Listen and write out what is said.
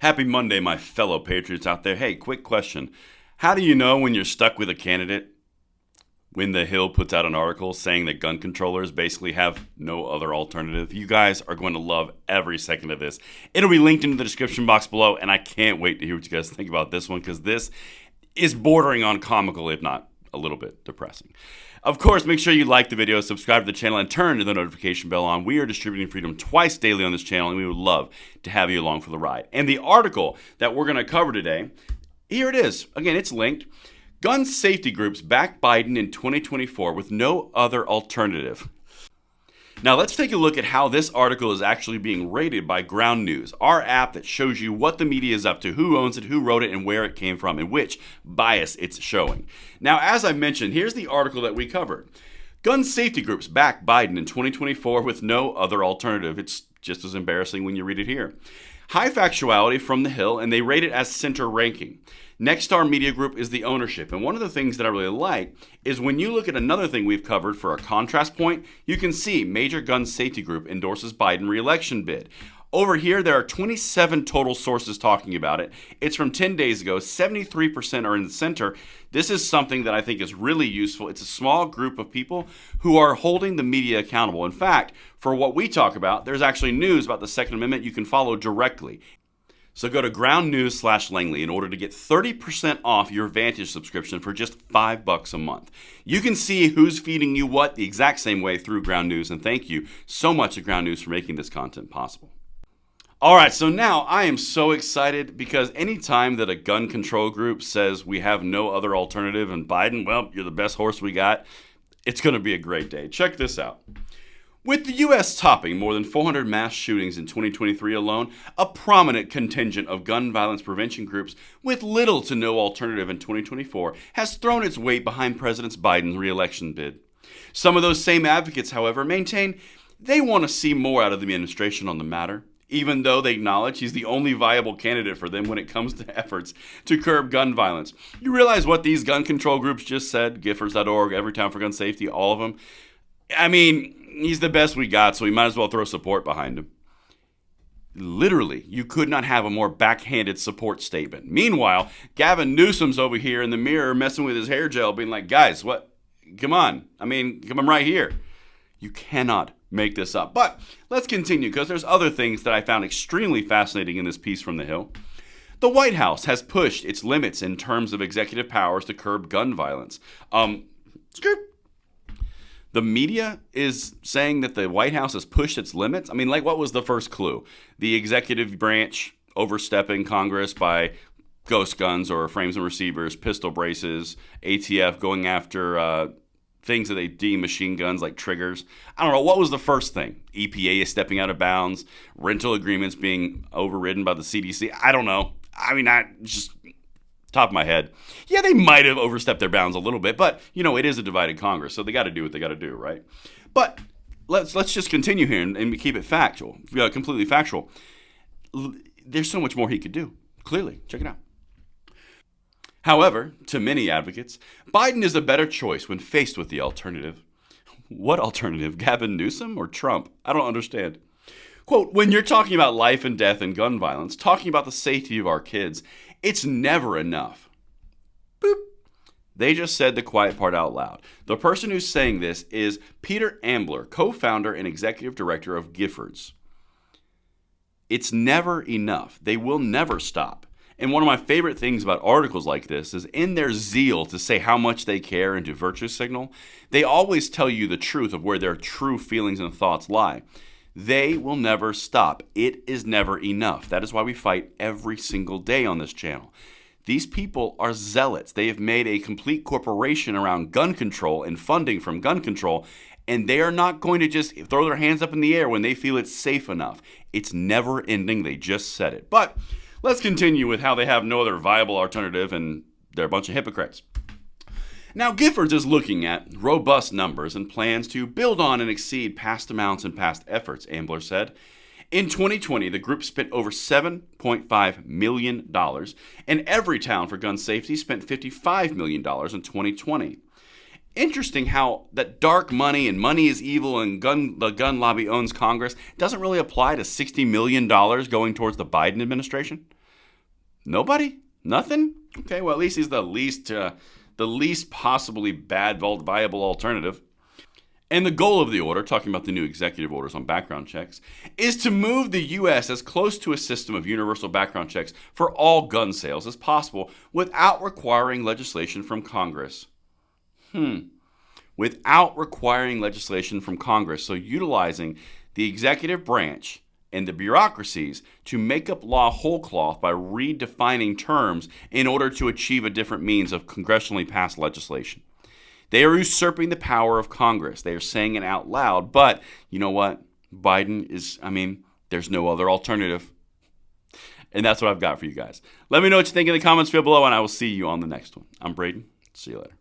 Happy Monday, my fellow patriots out there. Hey, quick question. How do you know when you're stuck with a candidate? When The Hill puts out an article saying that gun controllers basically have no other alternative. You guys are going to love every second of this. It'll be linked in the description box below, and I can't wait to hear what you guys think about this one because this is bordering on comical, if not a little bit depressing. Of course, make sure you like the video, subscribe to the channel, and turn the notification bell on. We are distributing freedom twice daily on this channel, and we would love to have you along for the ride. And the article that we're going to cover today, here it is. Again, it's linked. Gun safety groups back Biden in 2024 with no other alternative. Now let's take a look at how this article is actually being rated by Ground News, our app that shows you what the media is up to, who owns it, who wrote it, and where it came from, and which bias it's showing. Now, as I mentioned, here's the article that we covered. Gun safety groups back Biden in 2024 with no other alternative. It's just as embarrassing when you read it here. High factuality from The Hill, and they rate it as center ranking. Nexstar Media Group is the ownership. And one of the things that I really like is when you look at another thing we've covered for a contrast point, you can see Major Gun Safety Group endorses Biden re-election bid. Over here, there are 27 total sources talking about it. It's from 10 days ago. 73% are in the center. This is something that I think is really useful. It's a small group of people who are holding the media accountable. In fact, for what we talk about, there's actually news about the Second Amendment you can follow directly. So go to Ground News/Langley in order to get 30% off your Vantage subscription for just $5 a month. You can see who's feeding you what the exact same way through Ground News, and thank you so much to Ground News for making this content possible. All right, so now I am so excited because anytime that a gun control group says we have no other alternative and Biden, well, you're the best horse we got, it's going to be a great day. Check this out. With the U.S. topping more than 400 mass shootings in 2023 alone, a prominent contingent of gun violence prevention groups with little to no alternative in 2024 has thrown its weight behind President Biden's re-election bid. Some of those same advocates, however, maintain they want to see more out of the administration on the matter, even though they acknowledge he's the only viable candidate for them when it comes to efforts to curb gun violence. You realize what these gun control groups just said? Giffords.org, Everytown for Gun Safety, all of them. I mean, he's the best we got, so we might as well throw support behind him. Literally, you could not have a more backhanded support statement. Meanwhile, Gavin Newsom's over here in the mirror messing with his hair gel, being like, guys, what? Come on. I'm right here. You cannot make this up. But let's continue, because there's other things that I found extremely fascinating in this piece from The Hill. The White House has pushed its limits in terms of executive powers to curb gun violence. The media is saying that the White House has pushed its limits. What was the first clue? The executive branch overstepping Congress by ghost guns or frames and receivers, pistol braces, ATF going after things that they deem machine guns like triggers. I don't know. What was the first thing? EPA is stepping out of bounds, rental agreements being overridden by the CDC. I don't know. Top of my head. Yeah, they might have overstepped their bounds a little bit, but, it is a divided Congress, so they got to do what they got to do, right? But let's just continue here and keep it factual, completely factual. There's so much more he could do, clearly. Check it out. However, to many advocates, Biden is a better choice when faced with the alternative. What alternative? Gavin Newsom or Trump? I don't understand. Quote, when you're talking about life and death and gun violence, talking about the safety of our kids, it's never enough. Boop. They just said the quiet part out loud. The person who's saying this is Peter Ambler, co-founder and executive director of Giffords. It's never enough. They will never stop. And one of my favorite things about articles like this is in their zeal to say how much they care and to virtue signal, they always tell you the truth of where their true feelings and thoughts lie. They will never stop. It is never enough. That is why we fight every single day on this channel. These people are zealots. They have made a complete corporation around gun control and funding from gun control, and they are not going to just throw their hands up in the air when they feel it's safe enough. It's never ending. They just said it. But let's continue with how they have no other viable alternative, and they're a bunch of hypocrites. Now, Giffords is looking at robust numbers and plans to build on and exceed past amounts and past efforts, Ambler said. In 2020, the group spent over $7.5 million, and Everytown for Gun Safety spent $55 million in 2020. Interesting how that dark money and money is evil and the gun lobby owns Congress doesn't really apply to $60 million going towards the Biden administration. Nobody? Nothing? Okay, well, at least he's the least possibly bad, viable alternative. And the goal of the order, talking about the new executive orders on background checks, is to move the U.S. as close to a system of universal background checks for all gun sales as possible without requiring legislation from Congress. Without requiring legislation from Congress. So utilizing the executive branch and the bureaucracies to make up law whole cloth by redefining terms in order to achieve a different means of congressionally passed legislation. They are usurping the power of Congress. They are saying it out loud, but you know what? There's no other alternative. And that's what I've got for you guys. Let me know what you think in the comments field below, and I will see you on the next one. I'm Braden. See you later.